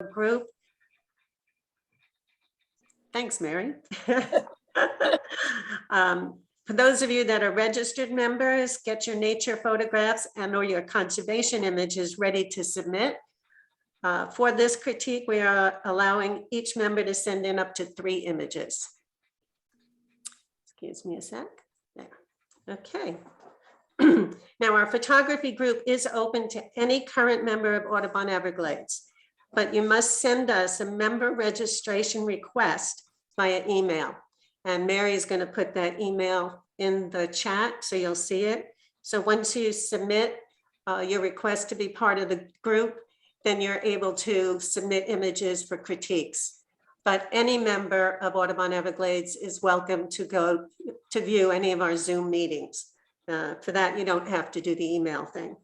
group. Thanks, Mary. For those of you that are registered members, get your nature photographs and or your conservation images ready to submit. For this critique, we are allowing each member to send in up to 3 images. Excuse me a sec. There. Okay. Now, our photography group is open to any current member of Audubon Everglades, but you must send us a member registration request via email. And Mary is going to put that email in the chat so you'll see it. So once you submit your request to be part of the group, then you're able to submit images for critiques. But any member of Audubon Everglades is welcome to go to view any of our Zoom meetings. For that, you don't have to do the email thing.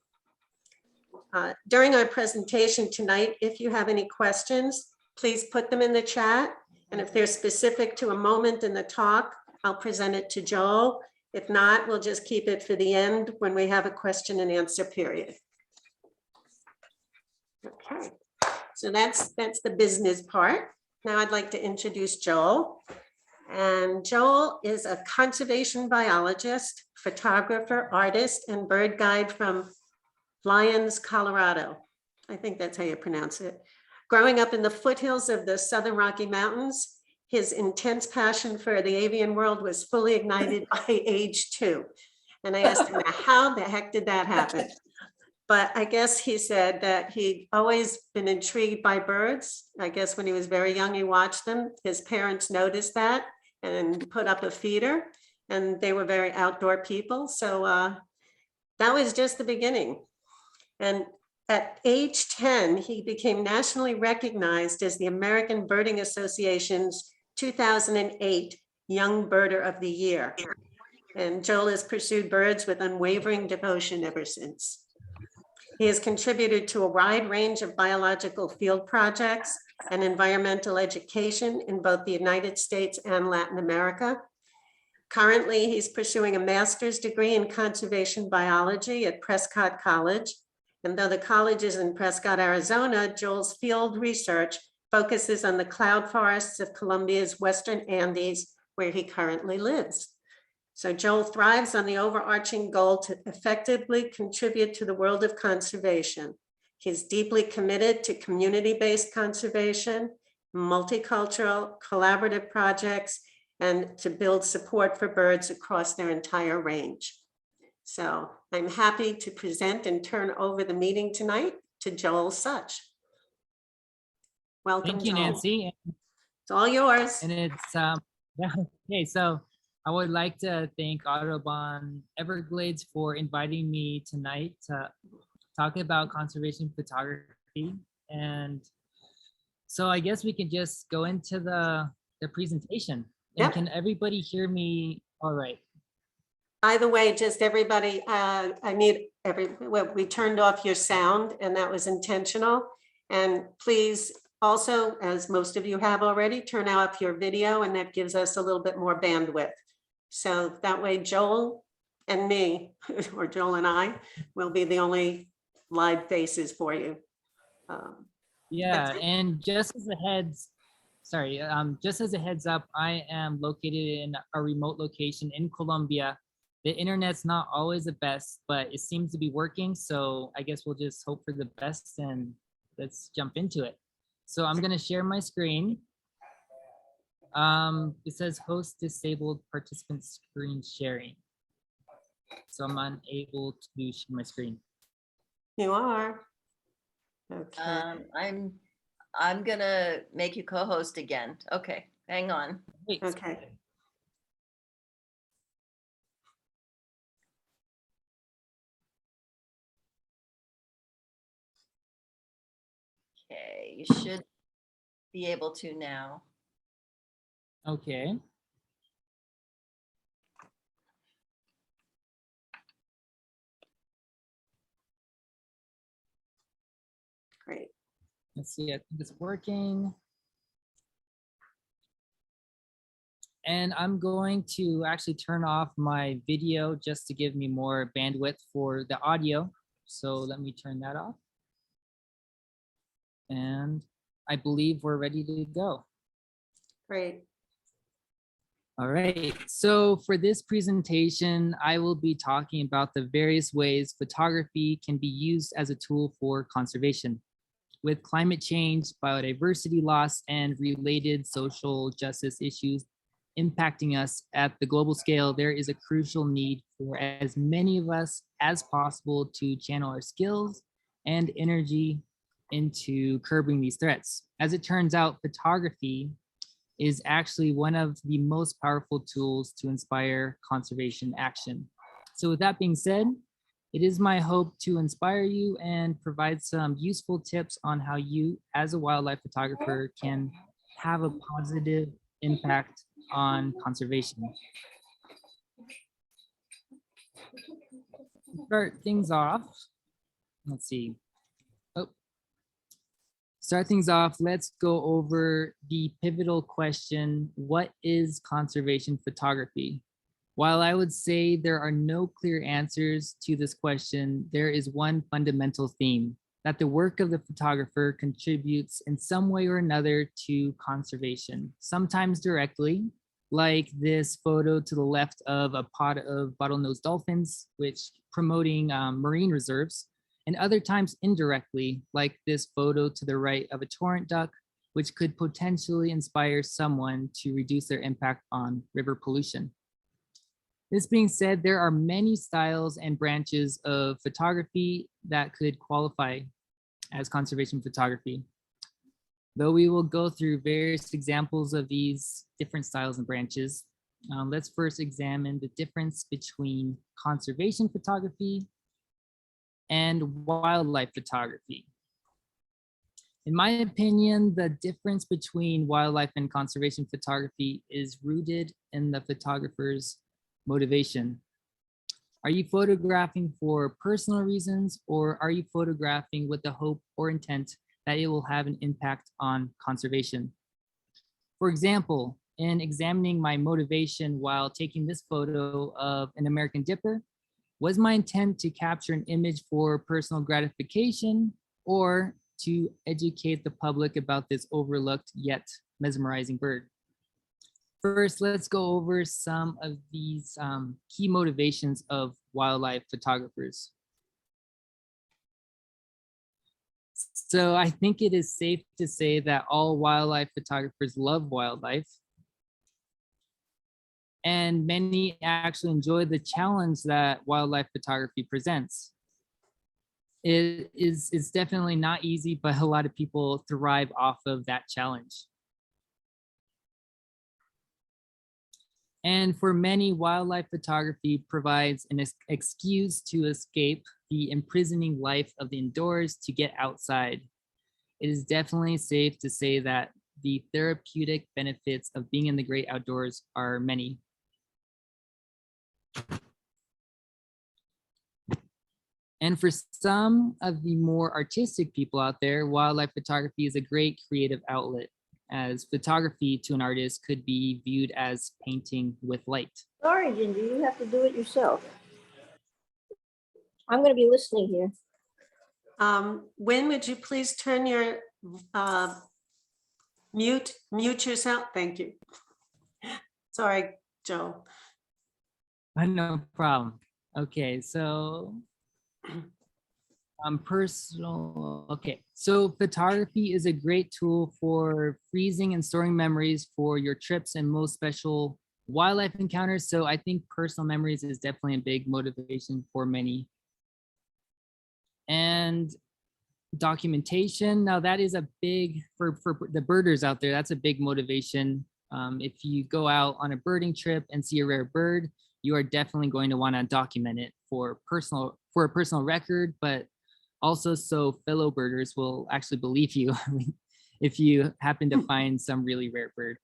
During our presentation tonight, if you have any questions, please put them in the chat. And if they're specific to a moment in the talk, I'll present it to Joel. If not, we'll just keep it for the end when we have a question and answer period. Okay, so that's the business part. Now I'd like to introduce Joel. And Joel is a conservation biologist, photographer, artist, and bird guide from Lyons, Colorado. I think that's how you pronounce it. Growing up in the foothills of the Southern Rocky Mountains, his intense passion for the avian world was fully ignited by age 2. And I asked him, how the heck did that happen? But I guess he said that he'd always been intrigued by birds. I guess when he was very young, he watched them. His parents noticed that and put up a feeder, and they were very outdoor people. So that was just the beginning. And at age 10, he became nationally recognized as the American Birding Association's 2008 Young Birder of the Year. And Joel has pursued birds with unwavering devotion ever since. He has contributed to a wide range of biological field projects and environmental education in both the United States and Latin America. Currently, he's pursuing a master's degree in conservation biology at Prescott College. And though the college is in Prescott, Arizona, Joel's field research focuses on the cloud forests of Colombia's Western Andes, where he currently lives. So Joel thrives on the overarching goal to effectively contribute to the world of conservation. He's deeply committed to community-based conservation, multicultural, collaborative projects, and to build support for birds across their entire range. So I'm happy to present and turn over the meeting tonight to Joel Such. Welcome, Thank you, Joel. Nancy. It's all yours. And it's, okay, so I would like to thank Audubon Everglades for inviting me tonight to talk about conservation photography. And so I guess we can just go into the presentation. And Yep. Can everybody hear me all right? By the way, just everybody, we turned off your sound, and that was intentional. And please also, as most of you have already, turn off your video, and that gives us a little bit more bandwidth. So that way Joel and me, or Joel and I, will be the only live faces for you. Yeah, and just as a heads up, I am located in a remote location in Colombia. The internet's not always the best, but it seems to be working. So I guess we'll just hope for the best and let's jump into it. So I'm gonna share my screen. It says host disabled participant screen sharing. So I'm unable to share my screen. You are. Okay. I'm gonna make you co-host again. Okay, hang on. Wait, Okay. Okay, you should be able to now. okay. Great. Let's see, I think it's working. And I'm going to actually turn off my video just to give me more bandwidth for the audio. So let me turn that off. And I believe we're ready to go. Great. All right, so for this presentation, I will be talking about the various ways photography can be used as a tool for conservation. With climate change, biodiversity loss, and related social justice issues impacting us at the global scale, there is a crucial need for as many of us as possible to channel our skills and energy into curbing these threats. As it turns out, photography is actually one of the most powerful tools to inspire conservation action. So with that being said, it is my hope to inspire you and provide some useful tips on how you, as a wildlife photographer, can have a positive impact on conservation. To start things off, let's see. Start things off, let's go over the pivotal question, what is conservation photography? While I would say there are no clear answers to this question, there is one fundamental theme, that the work of the photographer contributes in some way or another to conservation, sometimes directly, like this photo to the left of a pod of bottlenose dolphins, which promoting marine reserves, and other times indirectly, like this photo to the right of a torrent duck, which could potentially inspire someone to reduce their impact on river pollution. This being said, there are many styles and branches of photography that could qualify as conservation photography. Though we will go through various examples of these different styles and branches, let's first examine the difference between conservation photography and wildlife photography. In my opinion, the difference between wildlife and conservation photography is rooted in the photographer's motivation. Are you photographing for personal reasons, or are you photographing with the hope or intent that it will have an impact on conservation? For example, in examining my motivation while taking this photo of an American dipper, was my intent to capture an image for personal gratification or to educate the public about this overlooked yet mesmerizing bird? First, let's go over some of these key motivations of wildlife photographers. So I think it is safe to say that all wildlife photographers love wildlife, and many actually enjoy the challenge that wildlife photography presents. It's definitely not easy, but a lot of people thrive off of that challenge. And for many, wildlife photography provides an excuse to escape the imprisoning life of the indoors to get outside. It is definitely safe to say that the therapeutic benefits of being in the great outdoors are many. And for some of the more artistic people out there, wildlife photography is a great creative outlet, as photography to an artist could be viewed as painting with light. Sorry, Ginger, you have to do it yourself. I'm going to be listening here. Wynn, would you please turn your mute yourself? Thank you. Sorry, Joe. No problem. Okay, so personal. Okay, so photography is a great tool for freezing and storing memories for your trips and most special wildlife encounters. So I think personal memories is definitely a big motivation for many. And documentation, now that is a big, for the birders out there, that's a big motivation. If you go out on a birding trip and see a rare bird, you are definitely going to want to document it for a personal record, but also so fellow birders will actually believe you if you happen to find some really rare bird.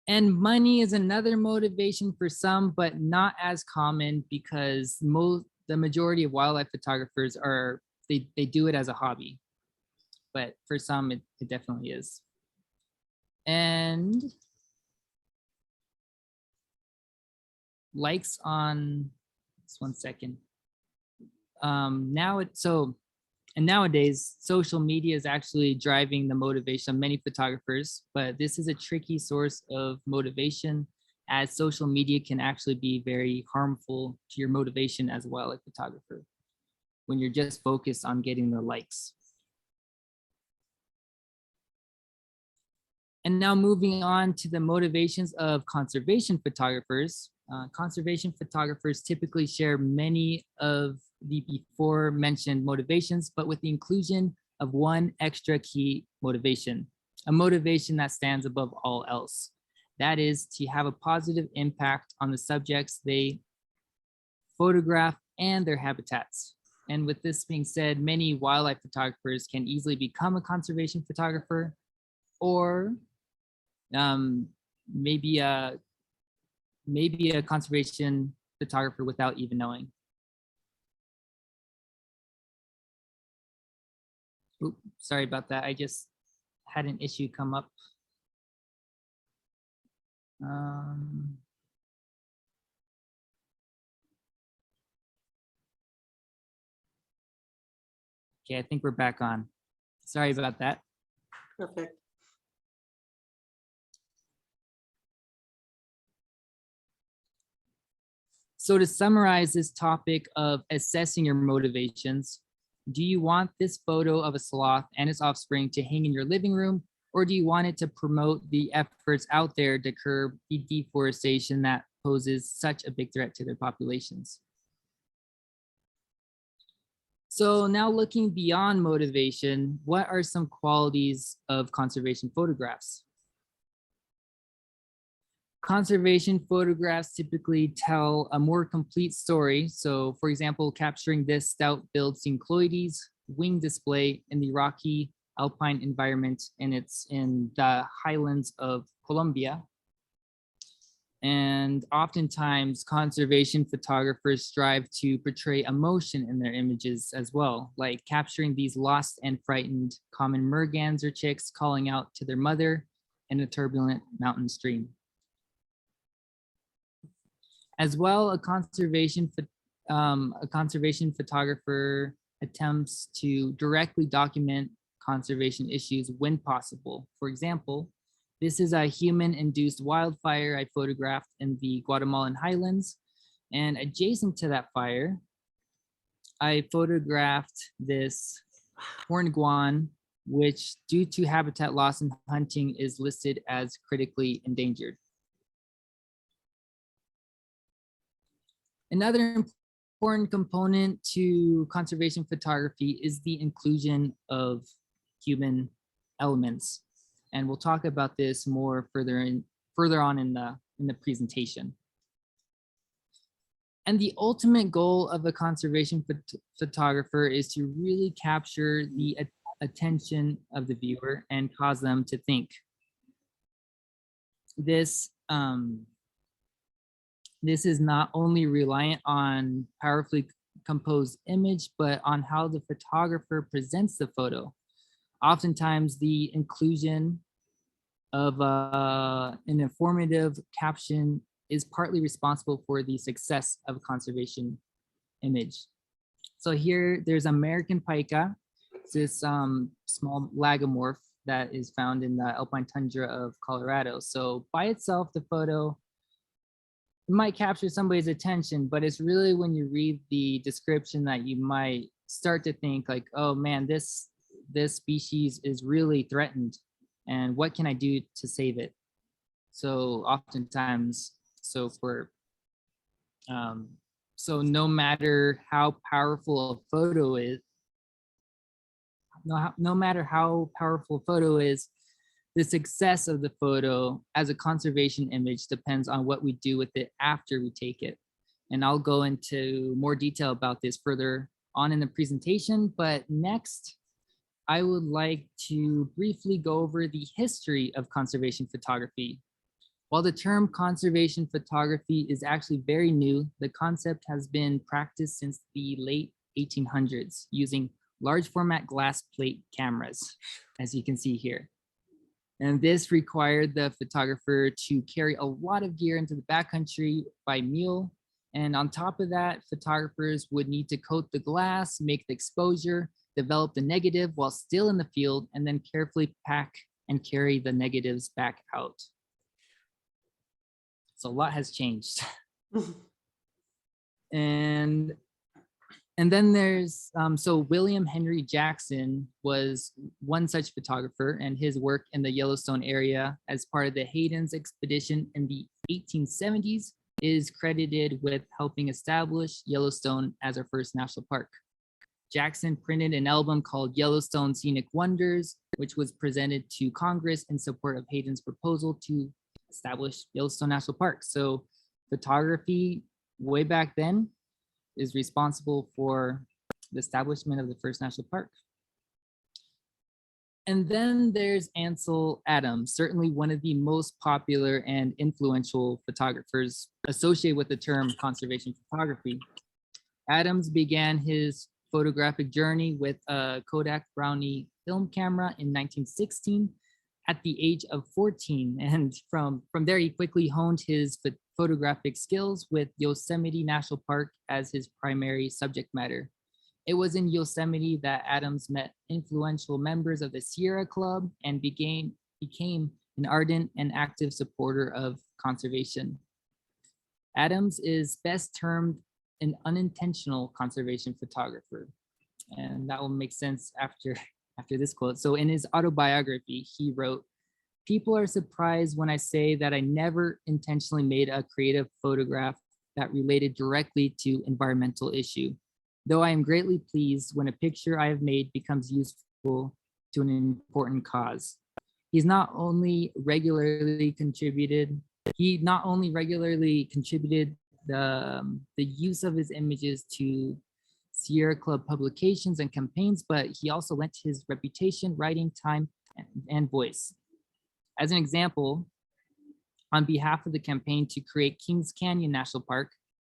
And money is another motivation for some, but not as common, because the majority of wildlife photographers they do it as a hobby, but for some it definitely is. And likes on, just one second. So And nowadays, social media is actually driving the motivation of many photographers, but this is a tricky source of motivation, as social media can actually be very harmful to your motivation as well, as a photographer, when you're just focused on getting the likes. And now moving on to the motivations of conservation photographers. Conservation photographers typically share many of the before mentioned motivations, but with the inclusion of one extra key motivation, a motivation that stands above all else. That is to have a positive impact on the subjects they photograph and their habitats. And with this being said, many wildlife photographers can easily become a conservation photographer, or maybe a conservation photographer without even knowing. Oops, sorry about that. I just had an issue come up. Okay, I think we're back on. Sorry about that. Perfect. So to summarize this topic of assessing your motivations, do you want this photo of a sloth and its offspring to hang in your living room, or do you want it to promote the efforts out there to curb the deforestation that poses such a big threat to their populations? So now looking beyond motivation, what are some qualities of conservation photographs? Conservation photographs typically tell a more complete story. So for example, capturing this stout-billed Syncloides wing display in the rocky alpine environment, and it's in the highlands of Colombia. And oftentimes conservation photographers strive to portray emotion in their images as well, like capturing these lost and frightened common mergans or chicks calling out to their mother in a turbulent mountain stream. As well, a conservation photographer attempts to directly document conservation issues when possible. For example, this is a human-induced wildfire I photographed in the Guatemalan highlands, and adjacent to that fire, I photographed this horned guan, which due to habitat loss and hunting is listed as critically endangered. Another important component to conservation photography is the inclusion of human elements. And we'll talk about this more further on in the presentation. And the ultimate goal of a conservation photographer is to really capture the attention of the viewer and cause them to think. This is not only reliant on powerfully composed image, but on how the photographer presents the photo. Oftentimes the inclusion of an informative caption is partly responsible for the success of a conservation image. So here there's American pica. It's this small lagomorph that is found in the alpine tundra of Colorado. So by itself, the photo might capture somebody's attention, but it's really when you read the description that you might start to think like, oh man, this species is really threatened, and what can I do to save it? So oftentimes, so no matter how powerful a photo is, no matter how powerful a photo is, the success of the photo as a conservation image depends on what we do with it after we take it. And I'll go into more detail about this further on in the presentation, but next, I would like to briefly go over the history of conservation photography. While the term conservation photography is actually very new, the concept has been practiced since the late 1800s using large format glass plate cameras, as you can see here. And this required the photographer to carry a lot of gear into the backcountry by mule. And on top of that, photographers would need to coat the glass, make the exposure, develop the negative while still in the field, and then carefully pack and carry the negatives back out. So a lot has changed. And then there's, so William Henry Jackson was one such photographer, and his work in the Yellowstone area as part of the Hayden's expedition in the 1870s is credited with helping establish Yellowstone as our first national park. Jackson printed an album called Yellowstone Scenic Wonders, which was presented to Congress in support of Hayden's proposal to establish Yellowstone National Park. So photography way back then is responsible for the establishment of the first national park. And then there's Ansel Adams, certainly one of the most popular and influential photographers associated with the term conservation photography. Adams began his photographic journey with a Kodak Brownie film camera in 1916 at the age of 14. And from there, he quickly honed his photographic skills with Yosemite National Park as his primary subject matter. It was in Yosemite that Adams met influential members of the Sierra Club and became an ardent and active supporter of conservation. Adams is best termed an unintentional conservation photographer. And that will make sense after this quote. So in his autobiography, he wrote, "People are surprised when I say that I never intentionally made a creative photograph that related directly to environmental issue, though I am greatly pleased when a picture I have made becomes useful to an important cause." He not only regularly contributed the use of his images to Sierra Club publications and campaigns, but he also lent his reputation, writing time, and voice. As an example, on behalf of the campaign to create Kings Canyon National Park,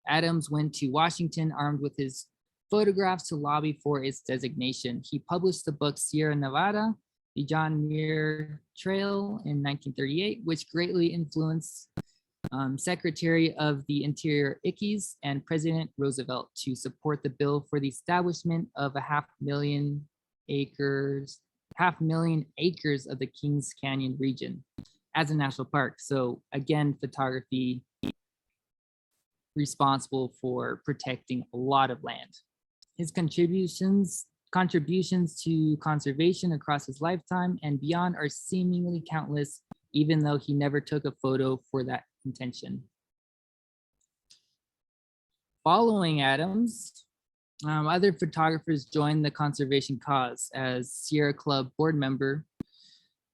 Adams went to Washington armed with his photographs to lobby for its designation. He published the book Sierra Nevada, the John Muir Trail in 1938, which greatly influenced Secretary of the Interior Ickes and President Roosevelt to support the bill for the establishment of a 500,000 acres of the Kings Canyon region as a national park. So again, photography responsible for protecting a lot of land. His contributions to conservation across his lifetime and beyond are seemingly countless, even though he never took a photo for that intention. Following Adams, other photographers joined the conservation cause. As Sierra Club board member,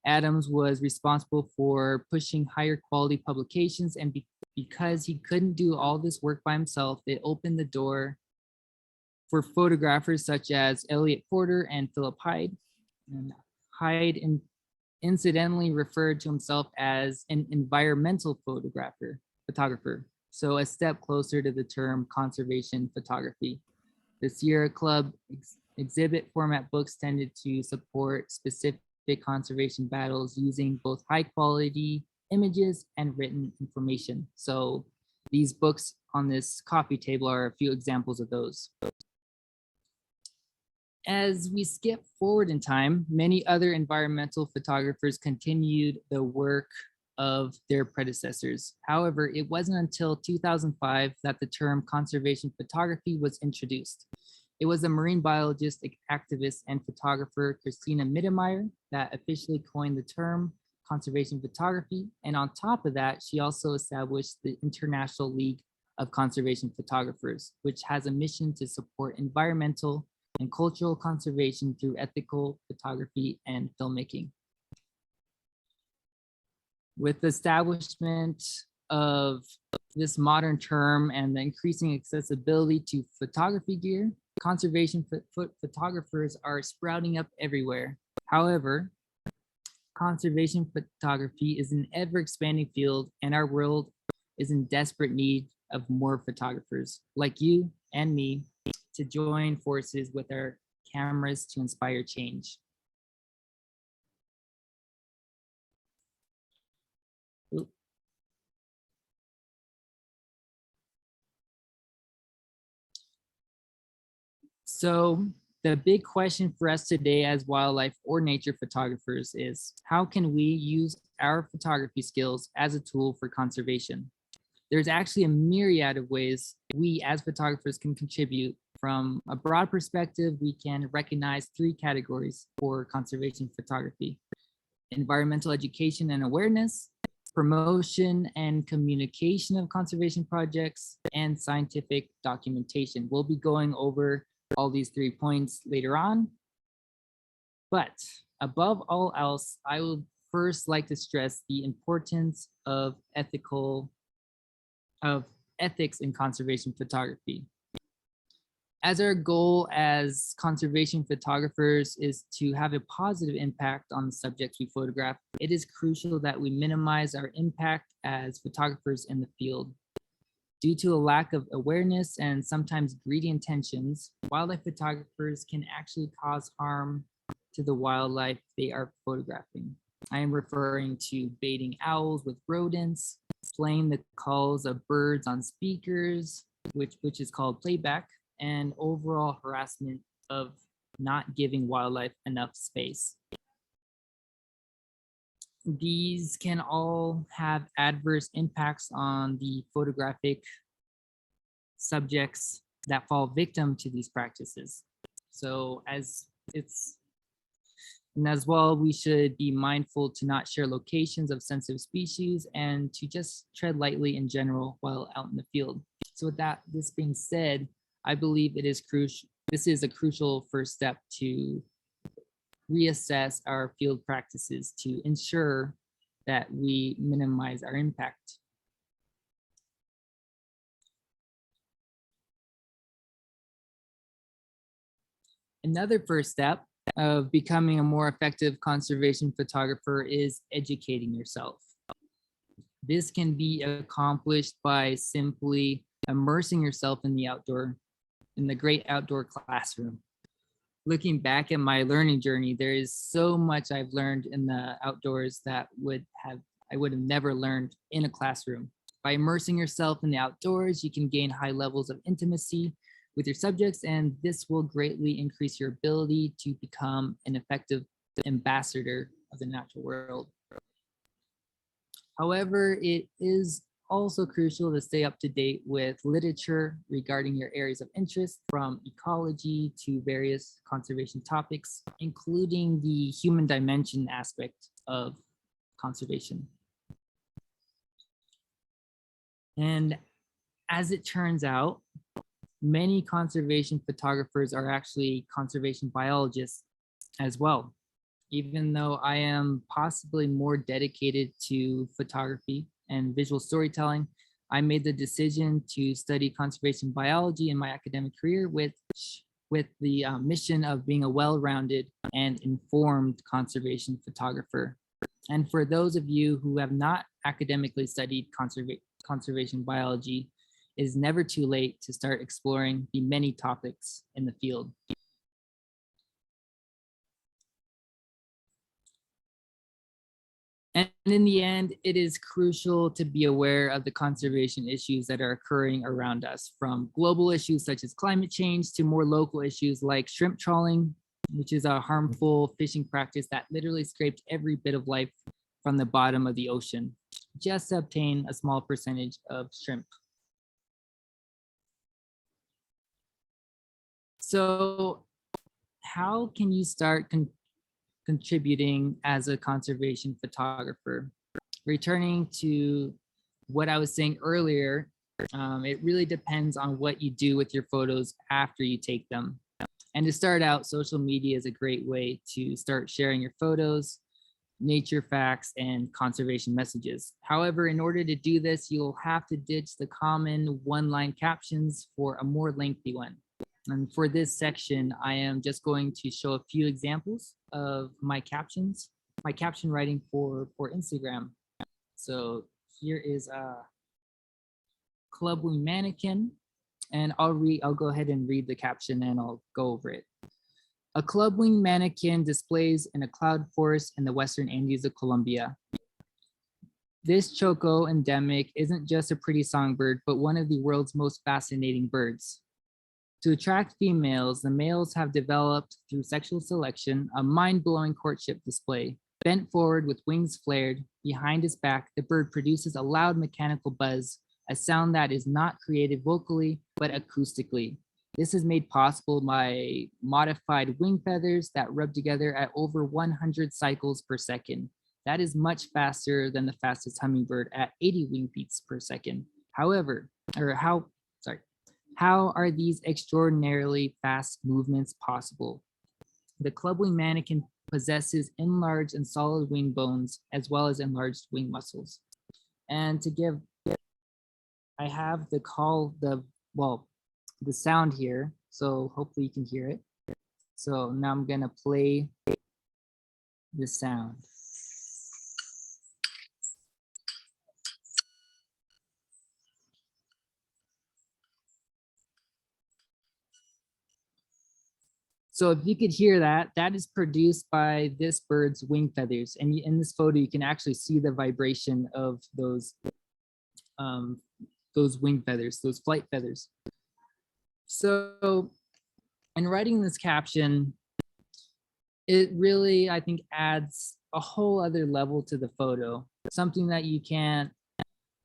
Adams was responsible for pushing higher quality publications, and because he couldn't do all this work by himself, it opened the door for photographers such as Elliot Porter and Philip Hyde. And Hyde incidentally referred to himself as an environmental photographer, so a step closer to the term conservation photography. The Sierra Club exhibit format books tended to support specific conservation battles using both high quality images and written information. So these books on this coffee table are a few examples of those. As we skip forward in time, many other environmental photographers continued the work of their predecessors. However, it wasn't until 2005 that the term conservation photography was introduced. It was the marine biologist, activist, and photographer Christina Mittermeier that officially coined the term conservation photography. And on top of that, she also established the International League of Conservation Photographers, which has a mission to support environmental and cultural conservation through ethical photography and filmmaking. With the establishment of this modern term and the increasing accessibility to photography gear, conservation photographers are sprouting up everywhere. However, conservation photography is an ever-expanding field, and our world is in desperate need of more photographers like you and me to join forces with our cameras to inspire change. So The big question for us today as wildlife or nature photographers is how can we use our photography skills as a tool for conservation? There's actually a myriad of ways we as photographers can contribute. From a broad perspective, we can recognize 3 categories for conservation photography: environmental education and awareness, promotion and communication of conservation projects, and scientific documentation. We'll be going over all these 3 points later on. But above all else, I would first like to stress the importance of ethics in conservation photography. As our goal as conservation photographers is to have a positive impact on the subjects we photograph, it is crucial that we minimize our impact as photographers in the field. Due to a lack of awareness and sometimes greedy intentions, wildlife photographers can actually cause harm to the wildlife they are photographing. I am referring to baiting owls with rodents, playing the calls of birds on speakers, which is called playback, and overall harassment of not giving wildlife enough space. These can all have adverse impacts on the photographic subjects that fall victim to these practices. So as well, we should be mindful to not share locations of sensitive species and to just tread lightly in general while out in the field. So with this being said, I believe this is a crucial first step to reassess our field practices to ensure that we minimize our impact. Another first step of becoming a more effective conservation photographer is educating yourself. This can be accomplished by simply immersing yourself in the great outdoor classroom. Looking back at my learning journey, there is so much I've learned in the outdoors that I would have never learned in a classroom. By immersing yourself in the outdoors, you can gain high levels of intimacy with your subjects, and this will greatly increase your ability to become an effective ambassador of the natural world. However, it is also crucial to stay up to date with literature regarding your areas of interest, from ecology to various conservation topics, including the human dimension aspect of conservation. And as it turns out, many conservation photographers are actually conservation biologists as well. Even though I am possibly more dedicated to photography and visual storytelling, I made the decision to study conservation biology in my academic career with the mission of being a well-rounded and informed conservation photographer. And for those of you who have not academically studied conservation biology, it is never too late to start exploring the many topics in the field. And in the end, it is crucial to be aware of the conservation issues that are occurring around us, from global issues such as climate change to more local issues like shrimp trawling, which is a harmful fishing practice that literally scrapes every bit of life from the bottom of the ocean just to obtain a small percentage of shrimp. So how can you start contributing as a conservation photographer? Returning to what I was saying earlier, it really depends on what you do with your photos after you take them. And to start out, social media is a great way to start sharing your photos, nature facts, and conservation messages. However, in order to do this, you'll have to ditch the common one-line captions for a more lengthy one. And for this section, I am just going to show a few examples of my caption writing for Instagram. So here is a clubwing mannequin, and I'll go ahead and read the caption and I'll go over it. A clubwing mannequin displays in a cloud forest in the Western Andes of Colombia. This choco endemic isn't just a pretty songbird, but one of the world's most fascinating birds. To attract females, the males have developed through sexual selection a mind-blowing courtship display. Bent forward with wings flared behind his back, the bird produces a loud mechanical buzz, a sound that is not created vocally, but acoustically. This is made possible by modified wing feathers that rub together at over 100 cycles per second. That is much faster than the fastest hummingbird at 80 wing beats per second. How are these extraordinarily fast movements possible? The clubwing mannequin possesses enlarged and solid wing bones, as well as enlarged wing muscles. And I have the sound here, so hopefully you can hear it. So now I'm gonna play the sound. So if you could hear that, that is produced by this bird's wing feathers. And in this photo, you can actually see the vibration of those wing feathers, those flight feathers. So in writing this caption, it really, I think, adds a whole other level to the photo, something that you can't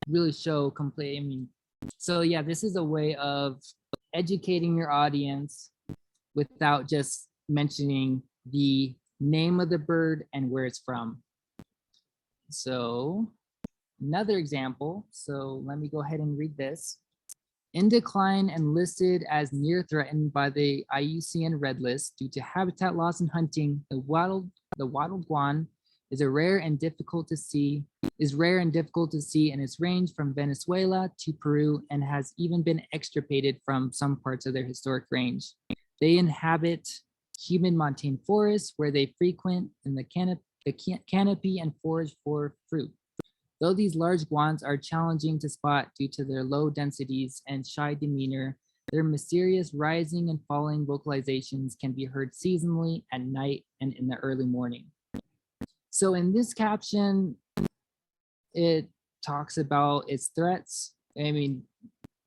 really show completely. I mean, so yeah, this is a way of educating your audience without just mentioning the name of the bird and where it's from. So another example, so let me go ahead and read this. In decline and listed as near threatened by the IUCN Red List due to habitat loss and hunting, the wattled guan is rare and difficult to see in its range from Venezuela to Peru and has even been extirpated from some parts of their historic range. They inhabit humid montane forests where they frequent in the canopy and forage for fruit. Though these large guans are challenging to spot due to their low densities and shy demeanor, their mysterious rising and falling vocalizations can be heard seasonally at night and in the early morning. So in this caption, it talks about its threats. I mean,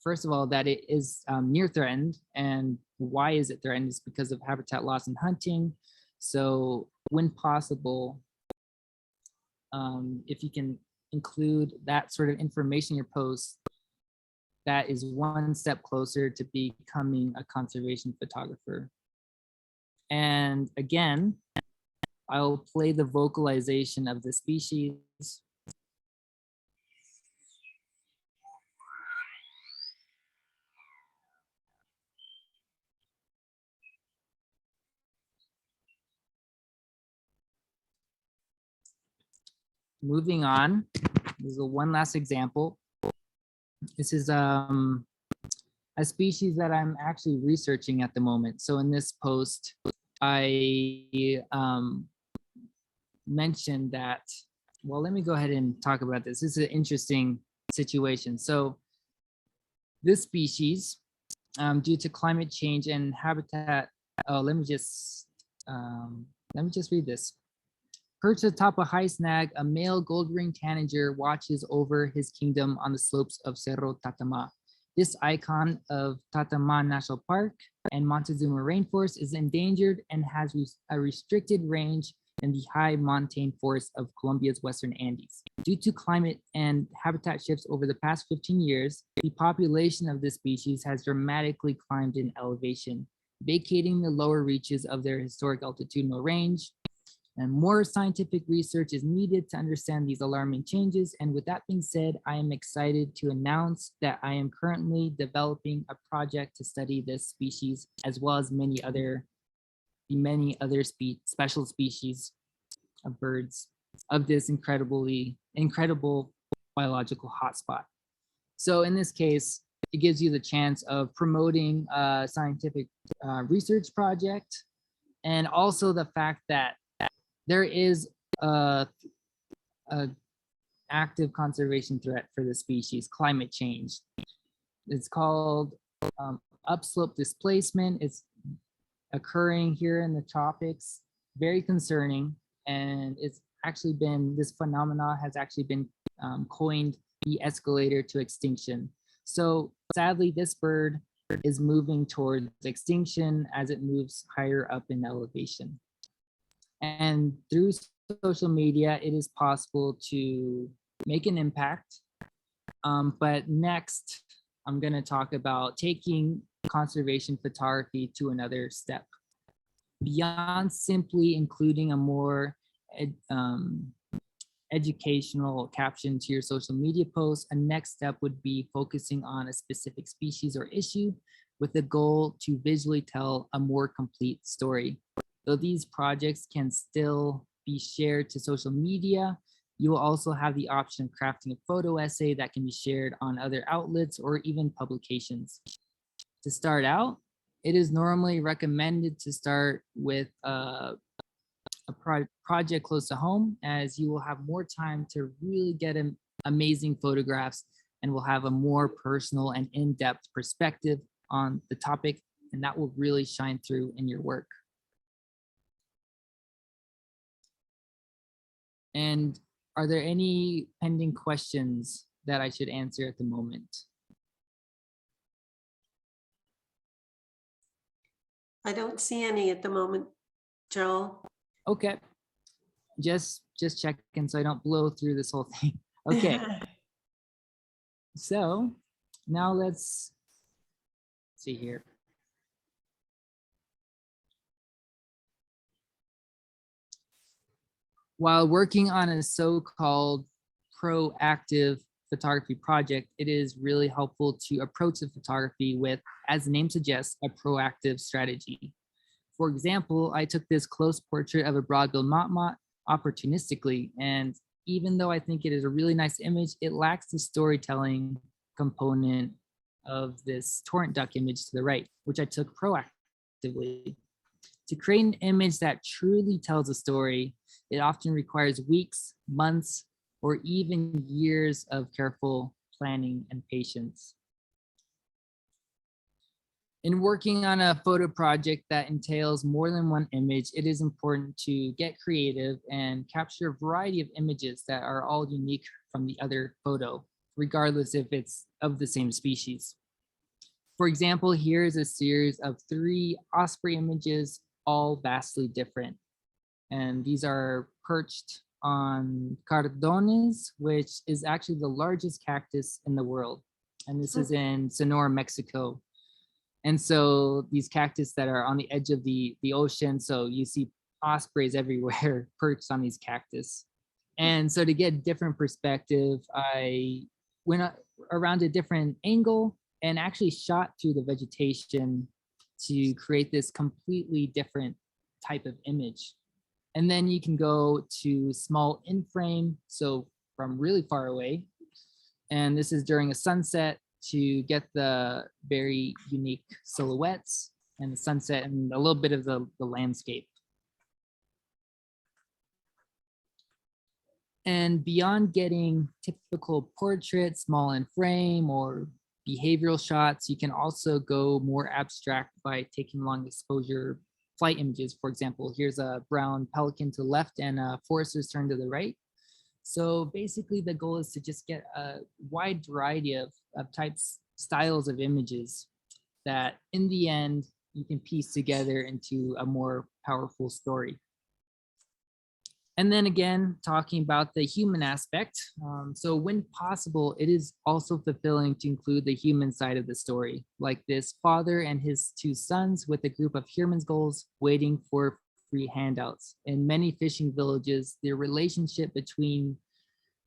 first of all, that it is near threatened, and why is it threatened is because of habitat loss and hunting. So when possible, if you can include that sort of information in your post, that is one step closer to becoming a conservation photographer. And again, I'll play the vocalization of the species. Moving on, this is one last example. This is a species that I'm actually researching at the moment. So in this post, I mentioned that, well, let me go ahead and talk about this. This is an interesting situation. So this species, due to climate change and habitat, let me just read this. Perched atop a high snag, a male gold-ringed tanager watches over his kingdom on the slopes of Cerro Tatama. This icon of Tatama National Park and Montezuma Rainforest is endangered and has a restricted range in the high montane forests of Colombia's Western Andes. Due to climate and habitat shifts over the past 15 years, the population of this species has dramatically climbed in elevation, vacating the lower reaches of their historic altitudinal range. And more scientific research is needed to understand these alarming changes. And with that being said, I am excited to announce that I am currently developing a project to study this species, as well as many other special species of birds of this incredible biological hotspot. So in this case, it gives you the chance of promoting a scientific research project, and also the fact that there is a active conservation threat for the species, climate change. It's called upslope displacement. It's occurring here in the tropics, very concerning. And it's actually been, this phenomena has actually been coined the escalator to extinction. So sadly, this bird is moving towards extinction as it moves higher up in elevation. And through social media, it is possible to make an impact. But next, I'm going to talk about taking conservation photography to another step. Beyond simply including a more educational caption to your social media posts, a next step would be focusing on a specific species or issue with the goal to visually tell a more complete story. Though these projects can still be shared to social media, you will also have the option of crafting a photo essay that can be shared on other outlets or even publications. To start out, it is normally recommended to start with a project close to home, as you will have more time to really get amazing photographs and will have a more personal and in-depth perspective on the topic, and that will really shine through in your work. And are there any pending questions that I should answer at the moment? I don't see any at the moment, Joel. Okay, just checking so I don't blow through this whole thing. Okay, so now let's see here. While working on a so-called proactive photography project, it is really helpful to approach the photography with, as the name suggests, a proactive strategy. For example, I took this close portrait of a broad-billed motmot opportunistically, and even though I think it is a really nice image, it lacks the storytelling component of this torrent duck image to the right, which I took proactively. To create an image that truly tells a story, it often requires weeks, months, or even years of careful planning and patience. In working on a photo project that entails more than one image, it is important to get creative and capture a variety of images that are all unique from the other photo, regardless if it's of the same species. For example, here is a series of 3 osprey images, all vastly different. And these are perched on cardones, which is actually the largest cactus in the world. And this is in Sonora, Mexico. And so these cactus that are on the edge of the ocean, so you see ospreys everywhere perched on these cactus. And so to get different perspective, I went around a different angle and actually shot through the vegetation to create this completely different type of image. And then you can go to small in frame, so from really far away. And this is during a sunset to get the very unique silhouettes and the sunset and a little bit of the landscape. And beyond getting typical portraits, small in frame, or behavioral shots, you can also go more abstract by taking long exposure flight images. For example, here's a brown pelican to the left and a forester's tern to the right. So basically the goal is to just get a wide variety of types, styles of images that in the end, you can piece together into a more powerful story. And then again, talking about the human aspect. So when possible, it is also fulfilling to include the human side of the story, like this father and his 2 sons with a group of Hirmensgulls waiting for free handouts. In many fishing villages, the relationship between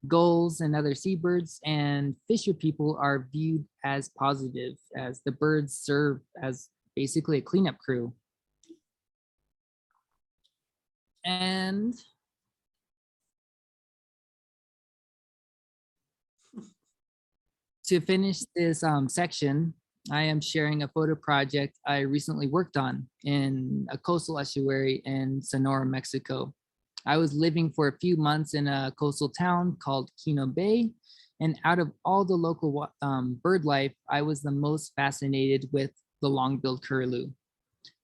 gulls and other seabirds and fisher people are viewed as positive, as the birds serve as basically a cleanup crew. And to finish this section, I am sharing a photo project I recently worked on in a coastal estuary in Sonora, Mexico. I was living for a few months in a coastal town called Kino Bay, and out of all the local bird life, I was the most fascinated with the long-billed curlew.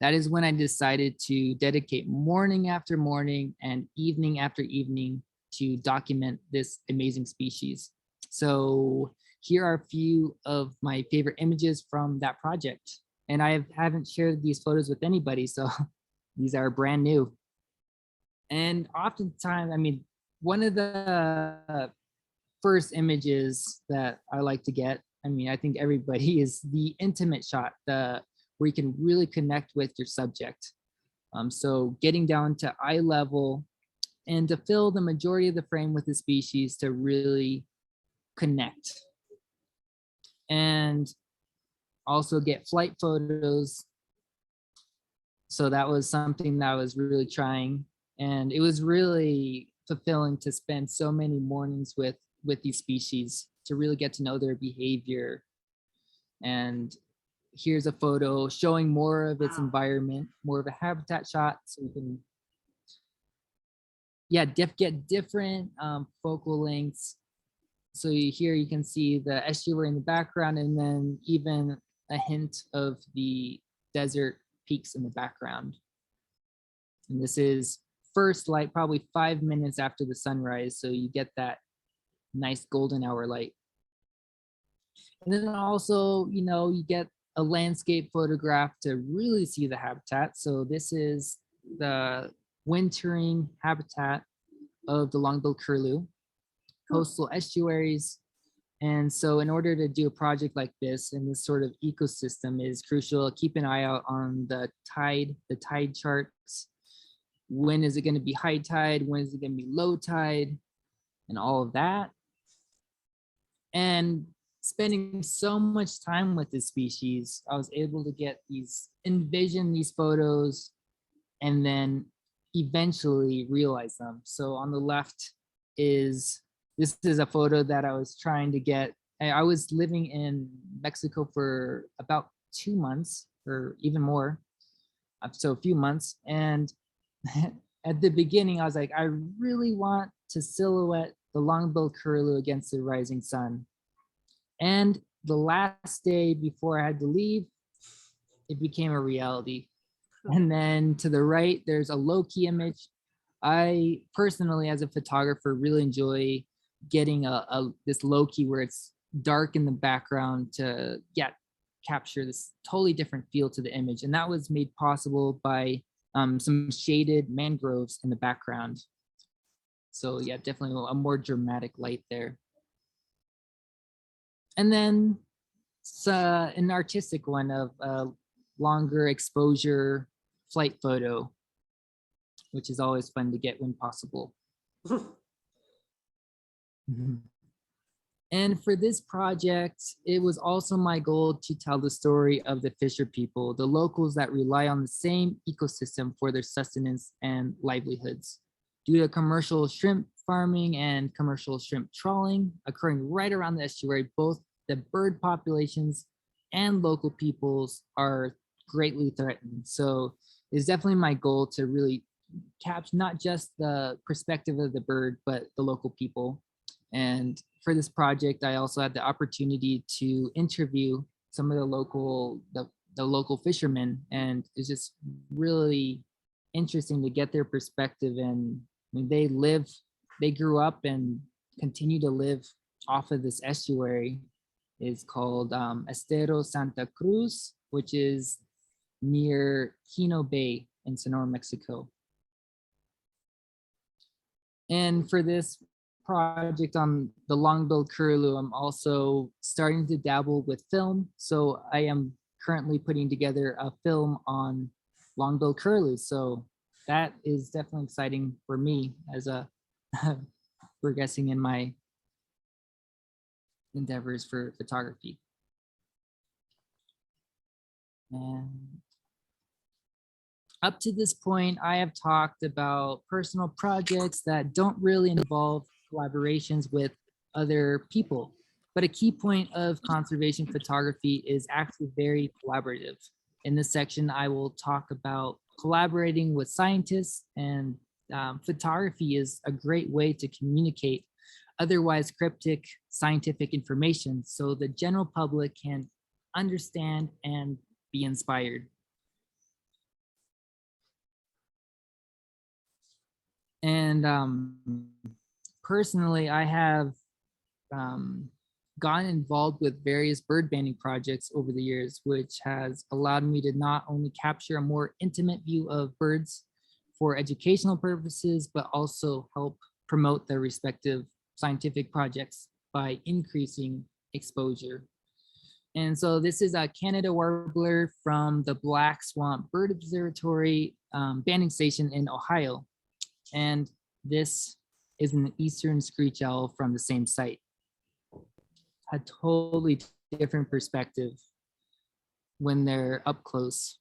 That is when I decided to dedicate morning after morning and evening after evening to document this amazing species. So here are a few of my favorite images from that project. And I haven't shared these photos with anybody, so these are brand new. And oftentimes, I mean, one of the first images that I like to get, I mean, I think everybody, is the intimate shot, where you can really connect with your subject. So getting down to eye level and to fill the majority of the frame with the species to really connect. And also get flight photos. So that was something that I was really trying. And it was really fulfilling to spend so many mornings with these species to really get to know their behavior. And here's a photo showing more of its environment, more of a habitat shot, so you can get different focal lengths. So here you can see the estuary in the background, and then even a hint of the desert peaks in the background. And this is first light, probably 5 minutes after the sunrise, so you get that nice golden hour light. And then also, you get a landscape photograph to really see the habitat. So this is the wintering habitat of the long-billed curlew, coastal estuaries. And so in order to do a project like this in this sort of ecosystem, it is crucial to keep an eye out on the tide charts. When is it going to be high tide? When is it going to be low tide? And all of that. And spending so much time with this species, I was able to envision these photos and then eventually realize them. So on the left this is a photo that I was trying to get. I was living in Mexico for about 2 months or even more. So a few months. And at the beginning, I was like, I really want to silhouette the long-billed curlew against the rising sun. And the last day before I had to leave, it became a reality. And then to the right, there's a low-key image. I personally, as a photographer, really enjoy getting this low-key where it's dark in the background to capture this totally different feel to the image. And that was made possible by some shaded mangroves in the background. So yeah, definitely a more dramatic light there. And then an artistic one of a longer exposure flight photo, which is always fun to get when possible. And for this project, it was also my goal to tell the story of the fisher people, the locals that rely on the same ecosystem for their sustenance and livelihoods. Due to commercial shrimp farming and commercial shrimp trawling occurring right around the estuary, both the bird populations and local peoples are greatly threatened. So it's definitely my goal to really capture not just the perspective of the bird, but the local people. And for this project, I also had the opportunity to interview some of the local fishermen, and it's just really interesting to get their perspective. And I mean, they grew up and continue to live off of this estuary. It's called Estero Santa Cruz, which is near Kino Bay in Sonora, Mexico. And for this project on the long-billed curlew, I'm also starting to dabble with film. So I am currently putting together a film on long-billed curlew. So that is definitely exciting for me as a progressing in my endeavors for photography. And up to this point, I have talked about personal projects that don't really involve collaborations with other people. But a key point of conservation photography is actually very collaborative. In this section, I will talk about collaborating with scientists, and photography is a great way to communicate otherwise cryptic scientific information so the general public can understand and be inspired. And personally, I have gotten involved with various bird banding projects over the years, which has allowed me to not only capture a more intimate view of birds for educational purposes, but also help promote their respective scientific projects by increasing exposure. And so this is a Canada warbler from the Black Swamp Bird Observatory banding station in Ohio. And this is an eastern screech owl from the same site. A totally different perspective when they're up close.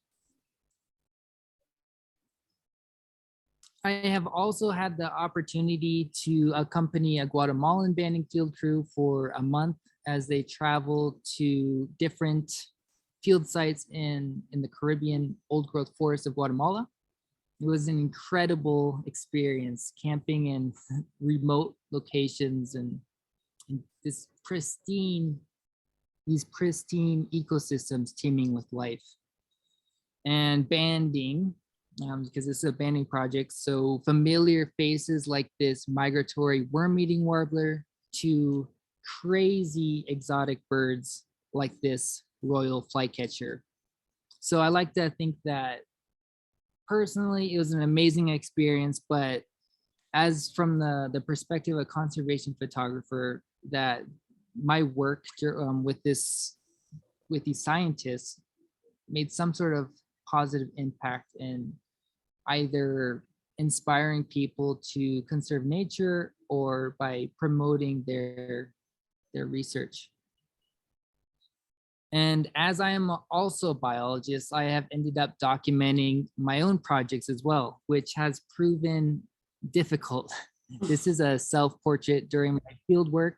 I have also had the opportunity to accompany a Guatemalan banding field crew for a month as they travel to different field sites in the Caribbean old growth forest of Guatemala. It was an incredible experience camping in remote locations and these pristine ecosystems teeming with life. And banding, because this is a banding project, so familiar faces like this migratory worm-eating warbler to crazy exotic birds like this royal flycatcher. So I like to think that personally it was an amazing experience, but as from the perspective of a conservation photographer, that my work with these scientists made some sort of positive impact in either inspiring people to conserve nature or by promoting their research. And as I am also a biologist, I have ended up documenting my own projects as well, which has proven difficult. This is a self-portrait during my field work.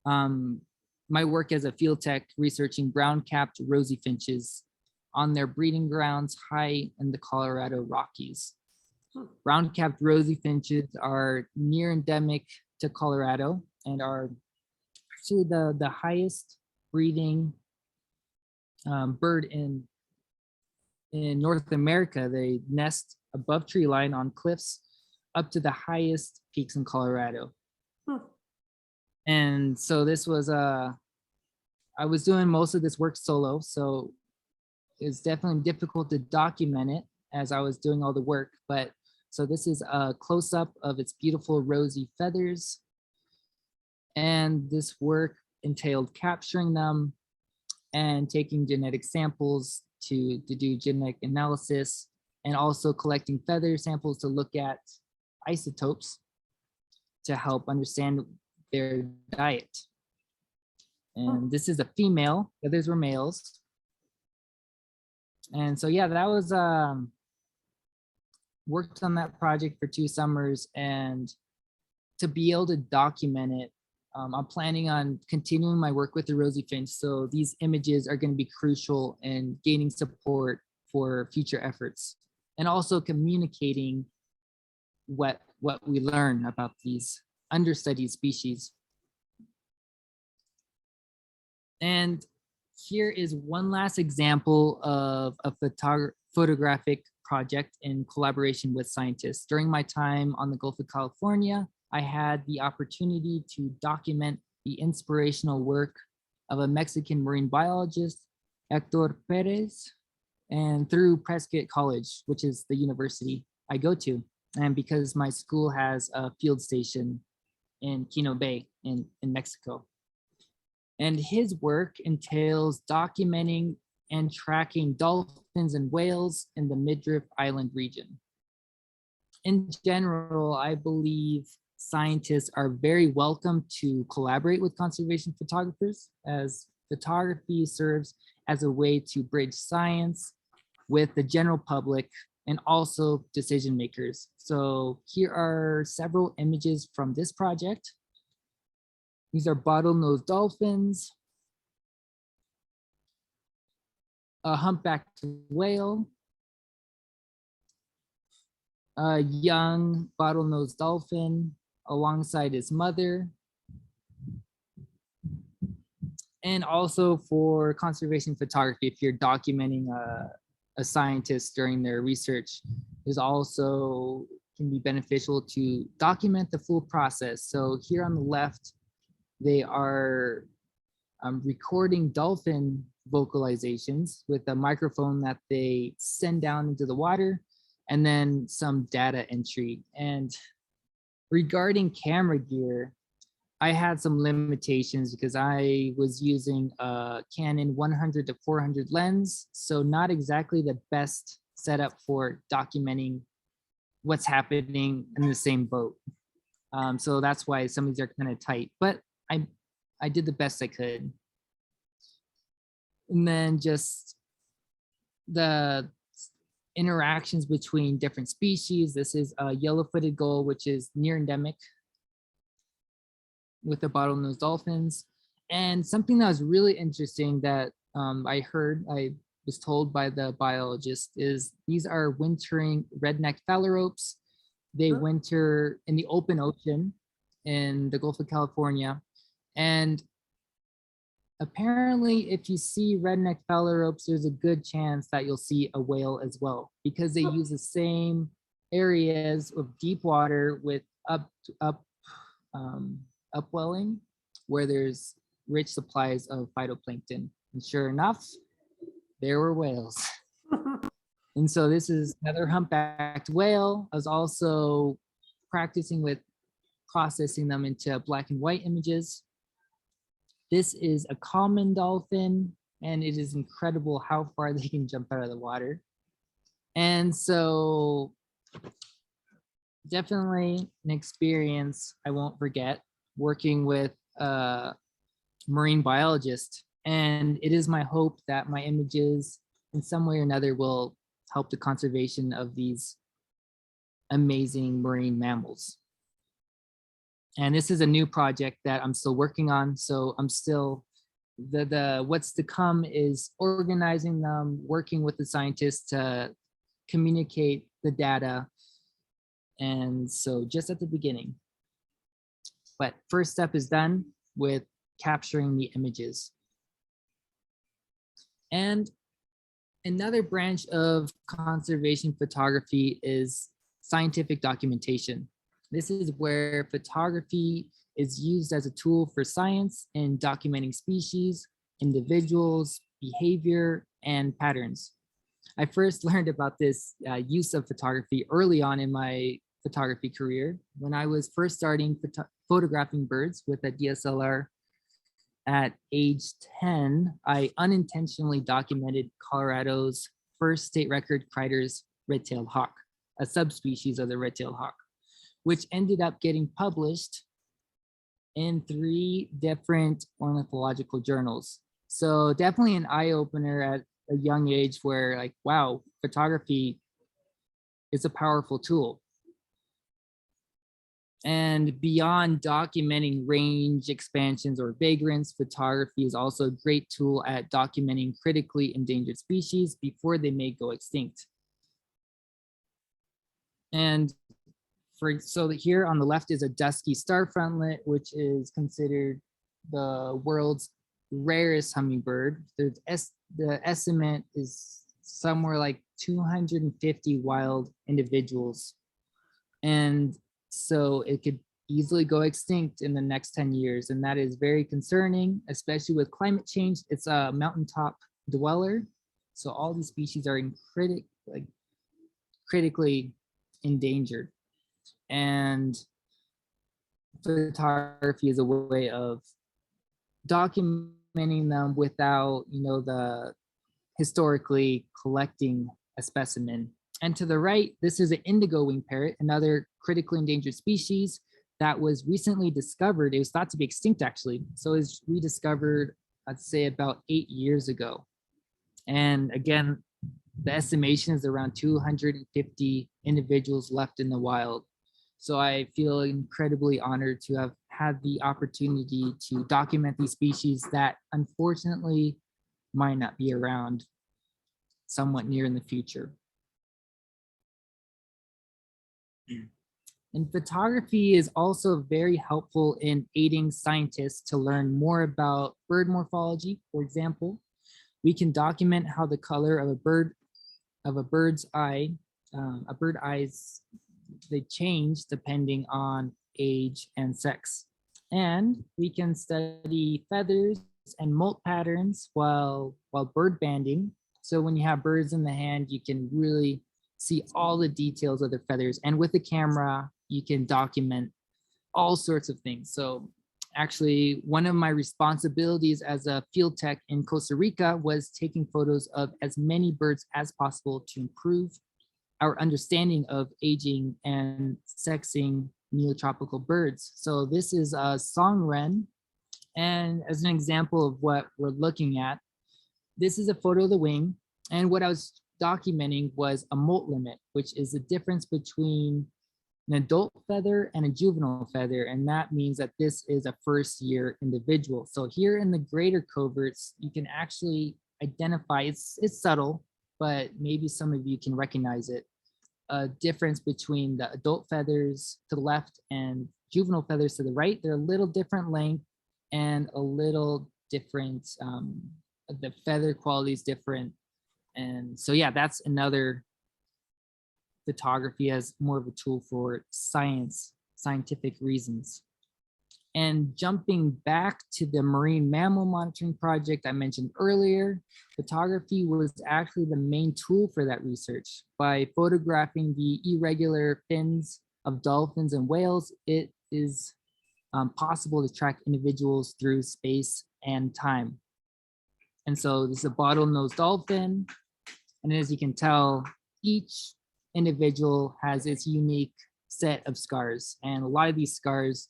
My work as a field tech researching brown-capped rosy finches on their breeding grounds high in the Colorado Rockies. Brown-capped rosy finches are near endemic to Colorado and are actually the highest breeding bird in North America. They nest above tree line on cliffs up to the highest peaks in Colorado. And so this was I was doing most of this work solo, so it's definitely difficult to document it as I was doing all the work. But so this is a close-up of its beautiful rosy feathers. And this work entailed capturing them and taking genetic samples to do genetic analysis, and also collecting feather samples to look at isotopes to help understand their diet. And this is a female, the others were males. And so, yeah, that was, worked on that project for 2 summers, and to be able to document it, I'm planning on continuing my work with the rosy finch. So these images are going to be crucial in gaining support for future efforts, and also communicating what we learn about these understudied species. And here is one last example of a photographic project in collaboration with scientists. During my time on the Gulf of California, I had the opportunity to document the inspirational work of a Mexican marine biologist, Hector Perez, and through Prescott College, which is the university I go to, and because my school has a field station in Quino Bay in Mexico. And his work entails documenting and tracking dolphins and whales in the Midriff Island region. In general, I believe scientists are very welcome to collaborate with conservation photographers, as photography serves as a way to bridge science with the general public and also decision makers. So here are several images from this project. These are bottlenose dolphins, a humpbacked whale, a young bottlenose dolphin alongside his mother. And also for conservation photography, if you're documenting a scientist during their research, is also can be beneficial to document the full process. So here on the left, they are recording dolphin vocalizations with a microphone that they send down into the water, and then some data entry. And regarding camera gear, I had some limitations because I was using a Canon 100 to 400 lens, so not exactly the best setup for documenting what's happening in the same boat. So that's why some of these are kind of tight, but I did the best I could. And then just the interactions between different species. This is a yellow-footed gull, which is near endemic with the bottlenose dolphins. And something that was really interesting that I was told by the biologist is these are wintering redneck phalaropes. They winter in the open ocean in the Gulf of California. And apparently, if you see redneck phalaropes, there's a good chance that you'll see a whale as well, because they use the same areas of deep water with upwelling, where there's rich supplies of phytoplankton. And sure enough, there were whales. And so this is another humpbacked whale. I was also practicing with processing them into black and white images. This is a common dolphin, and it is incredible how far they can jump out of the water. And so definitely an experience I won't forget, working with a marine biologist. And it is my hope that my images in some way or another will help the conservation of these amazing marine mammals. And this is a new project that I'm still working on. So I'm still, what's to come is organizing them, working with the scientists to communicate the data. And so just at the beginning. But first step is done with capturing the images. And another branch of conservation photography is scientific documentation. This is where photography is used as a tool for science in documenting species, individuals, behavior, and patterns. I first learned about this use of photography early on in my photography career when I was first starting photographing birds with a DSLR. At age 10, I unintentionally documented Colorado's first state record Crider's red-tailed hawk, a subspecies of the red-tailed hawk, which ended up getting published in 3 different ornithological journals. So definitely an eye-opener at a young age where, like, wow, photography is a powerful tool. And beyond documenting range expansions or vagrants, photography is also a great tool at documenting critically endangered species before they may go extinct. And so here on the left is a dusky star frontlet, which is considered the world's rarest hummingbird. The estimate is somewhere like 250 wild individuals. And so it could easily go extinct in the next 10 years. And that is very concerning, especially with climate change. It's a mountaintop dweller. So all these species are critically endangered. And photography is a way of documenting them without, the historically collecting a specimen. And to the right, this is an indigo winged parrot, another critically endangered species that was recently discovered. It was thought to be extinct, actually. So it was rediscovered, I'd say, about 8 years ago. And again, the estimation is around 250 individuals left in the wild. So I feel incredibly honored to have had the opportunity to document these species that unfortunately might not be around somewhat near in the future. And photography is also very helpful in aiding scientists to learn more about bird morphology. For example, we can document how the color of a bird's eye, they change depending on age and sex. And we can study feathers and molt patterns while bird banding. So when you have birds in the hand, you can really see all the details of their feathers. And with the camera, you can document all sorts of things. So actually, one of my responsibilities as a field tech in Costa Rica was taking photos of as many birds as possible to improve our understanding of aging and sexing neotropical birds. So this is a song wren. And as an example of what we're looking at, this is a photo of the wing. And what I was documenting was a molt limit, which is the difference between an adult feather and a juvenile feather. And that means that this is a first year individual. So here in the greater coverts, you can actually identify, it's subtle, but maybe some of you can recognize it, a difference between the adult feathers to the left and juvenile feathers to the right. They're a little different length and a little different, the feather quality is different. And so, yeah, that's another photography as more of a tool for scientific reasons. And jumping back to the marine mammal monitoring project I mentioned earlier, photography was actually the main tool for that research. By photographing the irregular fins of dolphins and whales, it is possible to track individuals through space and time. And so this is a bottlenose dolphin. And as you can tell, each individual has its unique set of scars. And a lot of these scars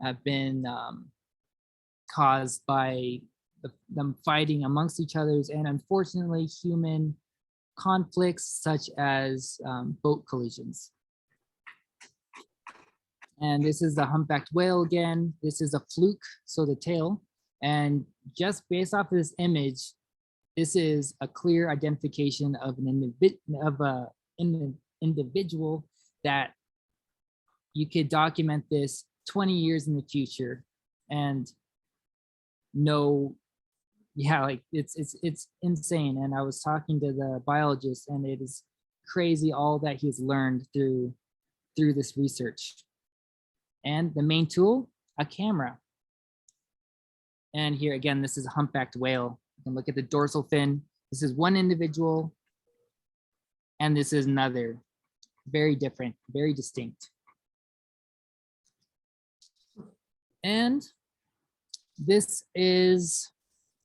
have been caused by them fighting amongst each others and unfortunately human conflicts such as boat collisions. And this is the humpbacked whale again. This is a fluke, so the tail. And just based off of this image, this is a clear identification of an individual that you could document this 20 years in the future and know, yeah, like it's insane. And I was talking to the biologist and it is crazy all that he's learned through this research. And the main tool, a camera. And here again, this is a humpbacked whale. You can look at the dorsal fin. This is one individual and this is another. Very different, very distinct. And this is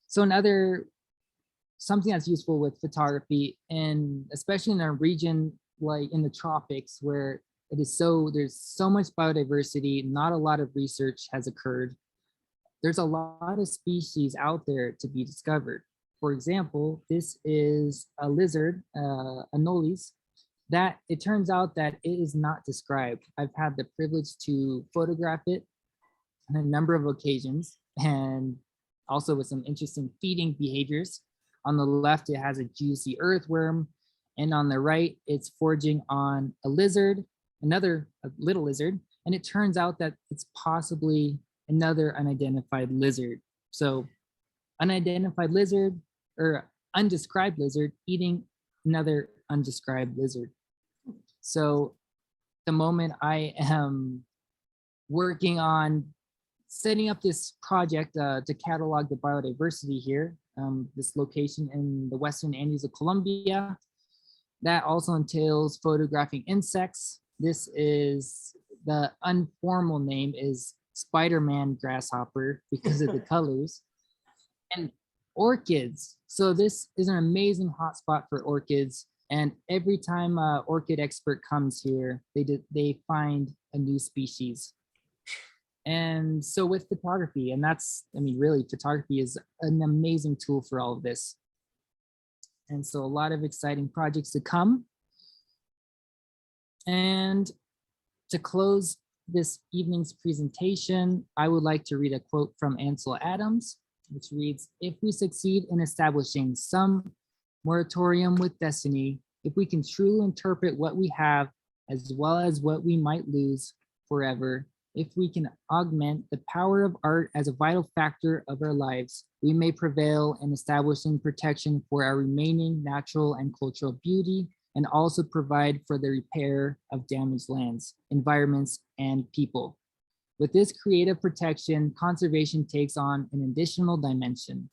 something that's useful with photography, and especially in a region like in the tropics where there's so much biodiversity, not a lot of research has occurred. There's a lot of species out there to be discovered. For example, this is a lizard, Anoles, that it turns out that it is not described. I've had the privilege to photograph it on a number of occasions and also with some interesting feeding behaviors. On the left, it has a juicy earthworm, and on the right, it's foraging on a lizard, a little lizard, and it turns out that it's possibly another unidentified lizard. So unidentified lizard or undescribed lizard eating another undescribed lizard. So the moment I am working on setting up this project to catalog the biodiversity here, this location in the Western Andes of Colombia, that also entails photographing insects. This is, the informal name is Spider-Man grasshopper because of the colors, and orchids. So this is an amazing hotspot for orchids. And every time an orchid expert comes here, they find a new species. And so with photography, and that's, I mean, really photography is an amazing tool for all of this. And so a lot of exciting projects to come. And to close this evening's presentation, I would like to read a quote from Ansel Adams, which reads, "If we succeed in establishing some moratorium with destiny, if we can truly interpret what we have as well as what we might lose forever, if we can augment the power of art as a vital factor of our lives, we may prevail in establishing protection for our remaining natural and cultural beauty, and also provide for the repair of damaged lands, environments, and people." With this creative protection, conservation takes on an additional dimension.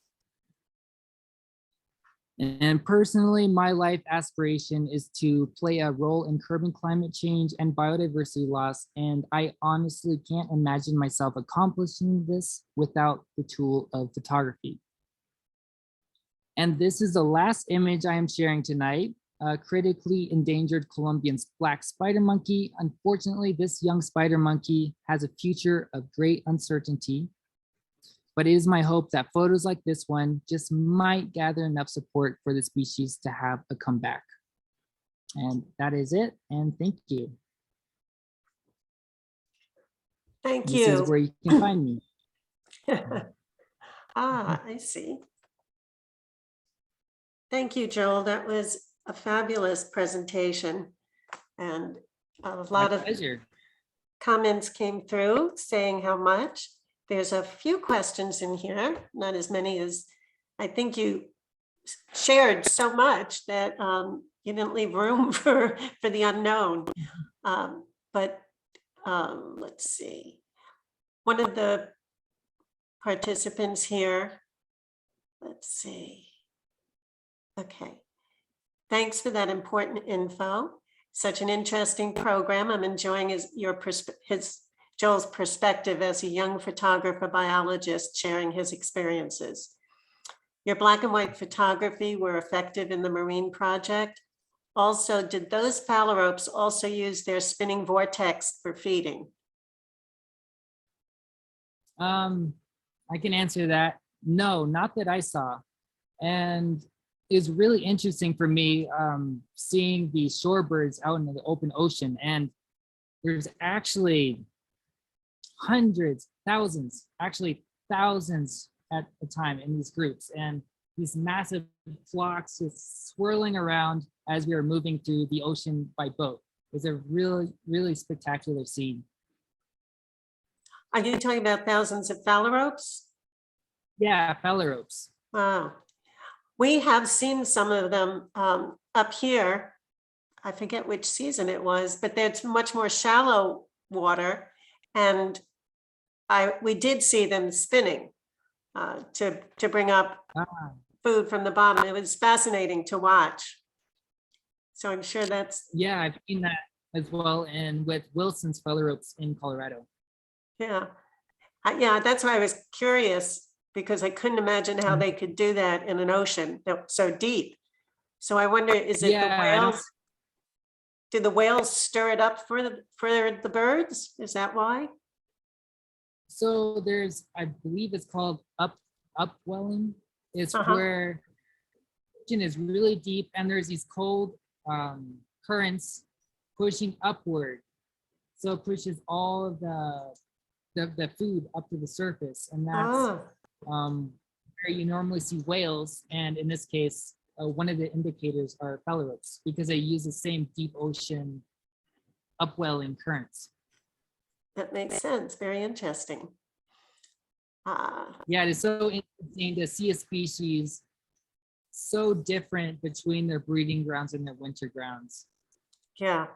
And personally, my life aspiration is to play a role in curbing climate change and biodiversity loss. And I honestly can't imagine myself accomplishing this without the tool of photography. And this is the last image I am sharing tonight. A critically endangered Colombian black spider monkey. Unfortunately, this young spider monkey has a future of great uncertainty. But it is my hope that photos like this one just might gather enough support for the species to have a comeback. And that is it. And thank you. Thank This is where you. you can find me. I see. Thank you, Joel. That was a fabulous presentation. And a lot My of pleasure. comments came through saying how much. There's a few questions in here, not as many as I think you shared so much that you didn't leave room for the unknown. But let's see. One of the participants here, let's see. Okay. Thanks for that important info. Such an interesting program. I'm enjoying Joel's perspective as a young photographer biologist sharing his experiences. Your black and white photography were effective in the marine project. Also, did those phalaropes also use their spinning vortex for feeding? I can answer that. No, not that I saw. And it's really interesting for me seeing the shorebirds out in the open ocean. And there's actually hundreds, thousands, actually thousands at a time in these groups. And these massive flocks just swirling around as we are moving through the ocean by boat. It's a really, really spectacular scene. Are you talking about thousands of phalaropes? Yeah, phalaropes. Wow. We have seen some of them up here. I forget which season it was, but there's much more shallow water. And we did see them spinning to bring up food from the bottom. It was fascinating to watch. So I'm sure that's. Yeah, I've seen that as well. And with Wilson's phalaropes in Colorado. Yeah. Yeah, that's why I was curious, because I couldn't imagine how they could do that in an ocean that so deep. So I wonder, is it the whales? Did the whales stir it up for the birds? Is that why? So there's, I believe it's called upwelling. It's where the ocean is really deep and there's these cold currents pushing upward. So it pushes all of the food up to the surface, and that's where you normally see whales. And in this case, one of the indicators are phalaropes because they use the same deep ocean upwelling currents. That makes sense. Very interesting. Yeah, it is so interesting to see a species so different between their breeding grounds and their winter grounds. Yeah,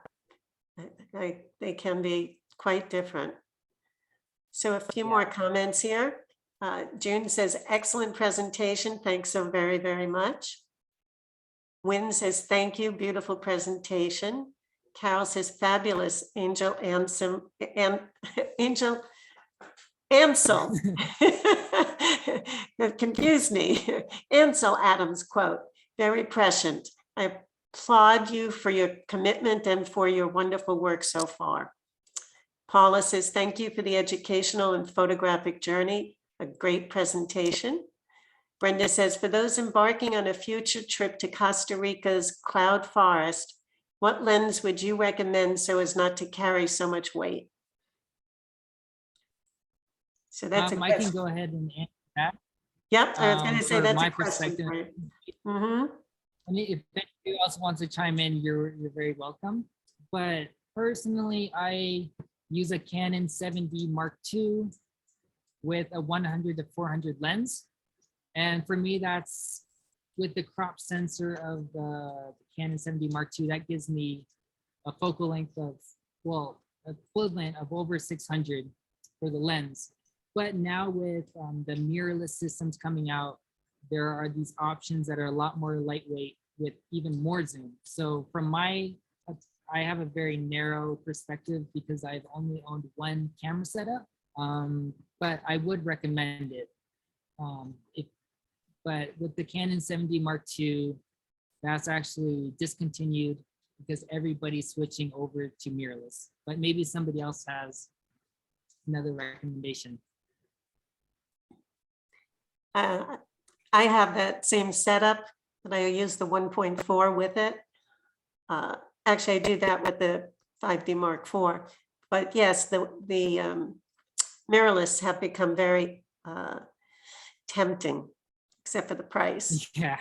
they can be quite different. So a few more comments here. June says, excellent presentation. Thanks so very, very much. Wynn says, thank you. Beautiful presentation. Carol says, fabulous. Angel Ansel. That confused me. Ansel Adams quote, very prescient. I applaud you for your commitment and for your wonderful work so far. Paula says, thank you for the educational and photographic journey. A great presentation. Brenda says, for those embarking on a future trip to Costa Rica's cloud forest, what lens would you recommend so as not to carry so much weight? So that's a I can go ahead and answer that. Yep, I was going to say that's my a question perspective. for you. Mm-hmm. I mean, if anybody else wants to chime in, you're very welcome. But personally, I use a Canon 7D Mark II with a 100 to 400 lens. And for me, that's with the crop sensor of the Canon 7D Mark II, that gives me a focal length of, well, equivalent of over 600. for the lens. But now with the mirrorless systems coming out, there are these options that are a lot more lightweight with even more zoom. So I have a very narrow perspective because I've only owned one camera setup, but I would recommend it. But with the Canon 7D Mark II, that's actually discontinued because everybody's switching over to mirrorless. But maybe somebody else has another recommendation. I have that same setup, but I use the 1.4 with it. Actually, I do that with the 5D Mark IV. But yes, the mirrorless have become very tempting, except for the price. Yeah,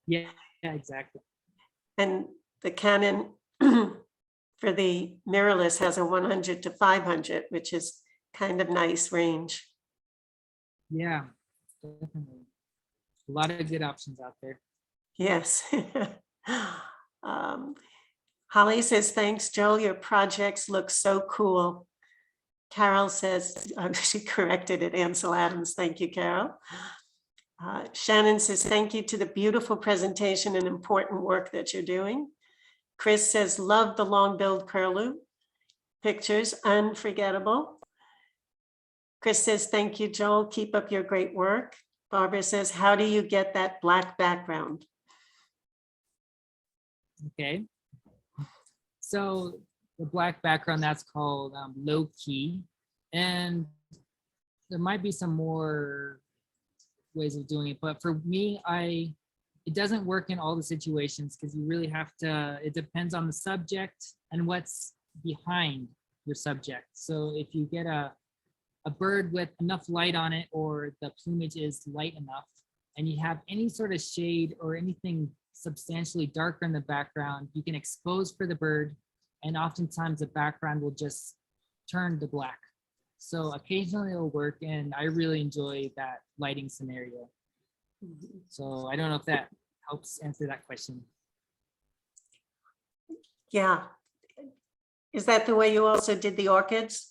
yeah, exactly. And the Canon for the mirrorless has a 100 to 500, which is kind of nice range. Yeah, definitely. A lot of good options out there. Yes. Holly says, thanks, Joel. Your projects look so cool. Carol says, she corrected it, Ansel Adams. Thank you, Carol. Shannon says, thank you to the beautiful presentation and important work that you're doing. Chris says, love the long-billed curlew. Pictures, unforgettable. Chris says, thank you, Joel. Keep up your great work. Barbara says, how do you get that black background? Okay. So the black background, that's called low key. And there might be some more ways of doing it. But for me, it doesn't work in all the situations because you really have to, it depends on the subject and what's behind your subject. So if you get a bird with enough light on it, or the plumage is light enough, and you have any sort of shade or anything substantially darker in the background, you can expose for the bird, and oftentimes the background will just turn to black. So occasionally it'll work, and I really enjoy that lighting scenario. So I don't know if that helps answer that question. Yeah. Is that the way you also did the orchids?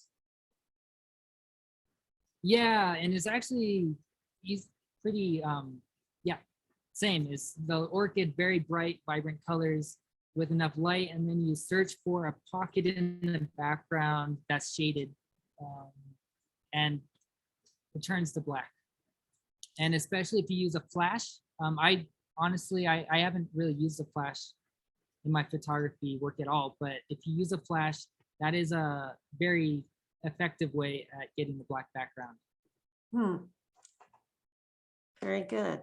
Yeah, and it's actually, he's pretty, yeah, same. It's the orchid, very bright, vibrant colors with enough light, and then you search for a pocket in the background that's shaded, and it turns to black. And especially if you use a flash, I honestly haven't really used a flash in my photography work at all, but if you use a flash, that is a very effective way at getting the black background. Very good.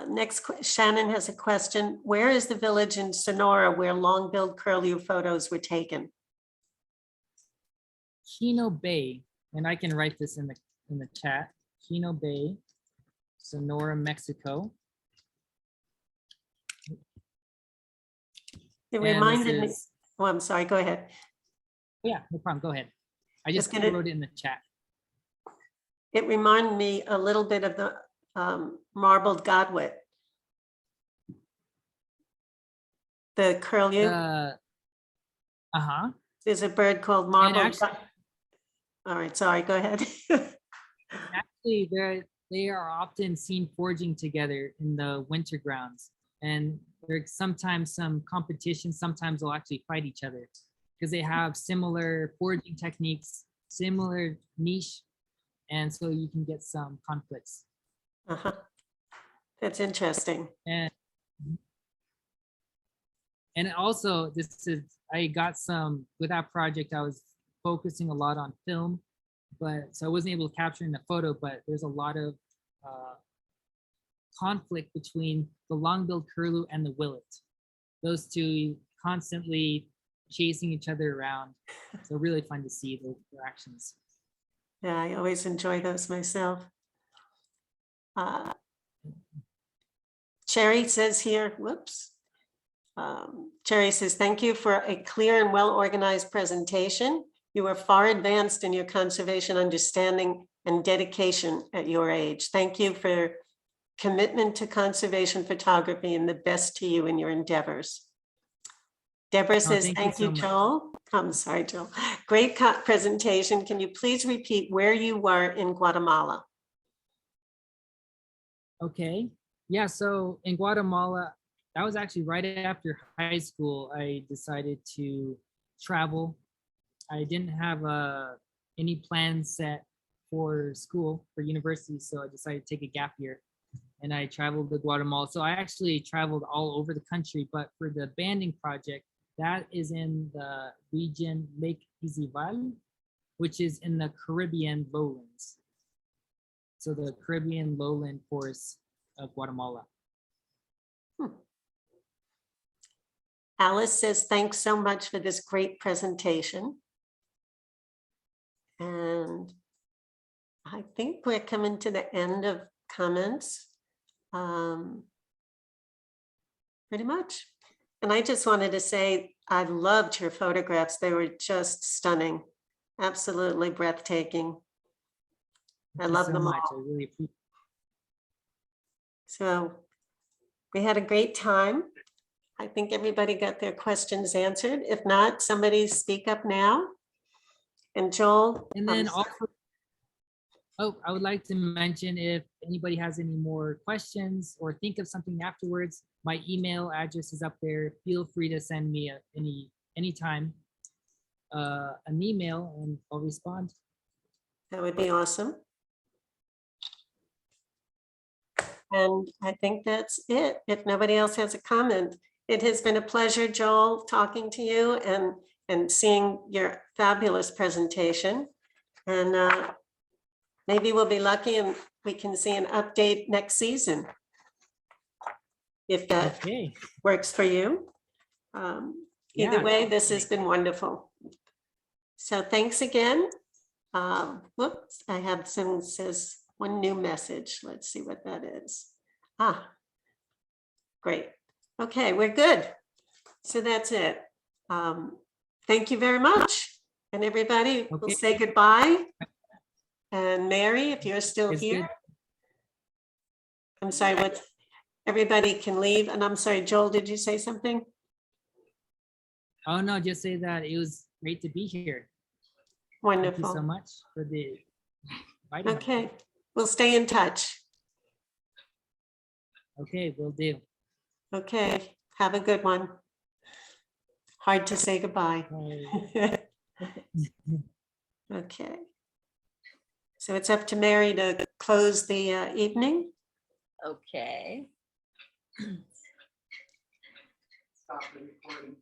Next, Shannon has a question. Where is the village in Sonora where long-billed curlew photos were taken? Kino Bay, and I can write this in the chat. Kino Bay, Sonora, Mexico. It And reminded me. this is- Oh, I'm sorry. Go ahead. Yeah, no problem. Go ahead. I just gonna- wrote it in the chat. It reminded me a little bit of the marbled godwit. The curlew. There's a bird called marbled. All right, sorry, go ahead. Actually, they are often seen foraging together in the winter grounds, and there's sometimes some competition. Sometimes they'll actually fight each other because they have similar foraging techniques, similar niche, and so you can get some conflicts. That's interesting. And also, I got some, with that project, I was focusing a lot on film, but so I wasn't able to capture in the photo, but there's a lot of conflict between the long-billed curlew and the willet. Those two constantly chasing each other around. So really fun to see those interactions. Yeah, I always enjoy those myself. Cherry says here, whoops. Cherry says, thank you for a clear and well-organized presentation. You are far advanced in your conservation understanding and dedication at your age. Thank you for commitment to conservation photography and the best to you in your endeavors. Deborah says, thank you thank you, so much. Joel. I'm sorry, Joel. Great presentation. Can you please repeat where you were in Guatemala? Okay. Yeah, so in Guatemala, that was actually right after high school. I decided to travel. I didn't have any plans set for school, for university, so I decided to take a gap year and I traveled to Guatemala. So I actually traveled all over the country, but for the banding project, that is in the region Lake Izabal, which is in the Caribbean lowlands. So the Caribbean lowland forests of Guatemala. Alice says, thanks so much for this great presentation. And I think we're coming to the end of comments. Pretty much. And I just wanted to say, I loved your photographs. They were just stunning. Absolutely breathtaking. I Thank you love so them much. all. I really appreciate So we had a great time. I think everybody got their questions answered. If not, somebody speak up now. And Joel. And then also, I would like to mention, if anybody has any more questions or think of something afterwards, my email address is up there. Feel free to send me anytime an email and I'll respond. That would be awesome. And I think that's it. If nobody else has a comment, it has been a pleasure, Joel, talking to you and seeing your fabulous presentation. And maybe we'll be lucky and we can see an update next season, if that Okay. works for you. Either Yeah, way, this has been wonderful. So thanks again. Whoops, I have someone says one new message. Let's see what that is. Great. Okay, we're good. So that's it. Thank you very much. And everybody will Okay. say goodbye. And Mary, if you're still It's here. good. I'm sorry, what? Everybody can leave. And I'm sorry, Joel, did you say something? Oh no, just say that it was great to be here. Wonderful. Thank you so much for the inviting me. Okay, we'll stay in touch. Okay, will do. Okay, have a good one. Hard to say goodbye. Bye. Okay. So it's up to Mary to close the evening. Okay. Stop the recording.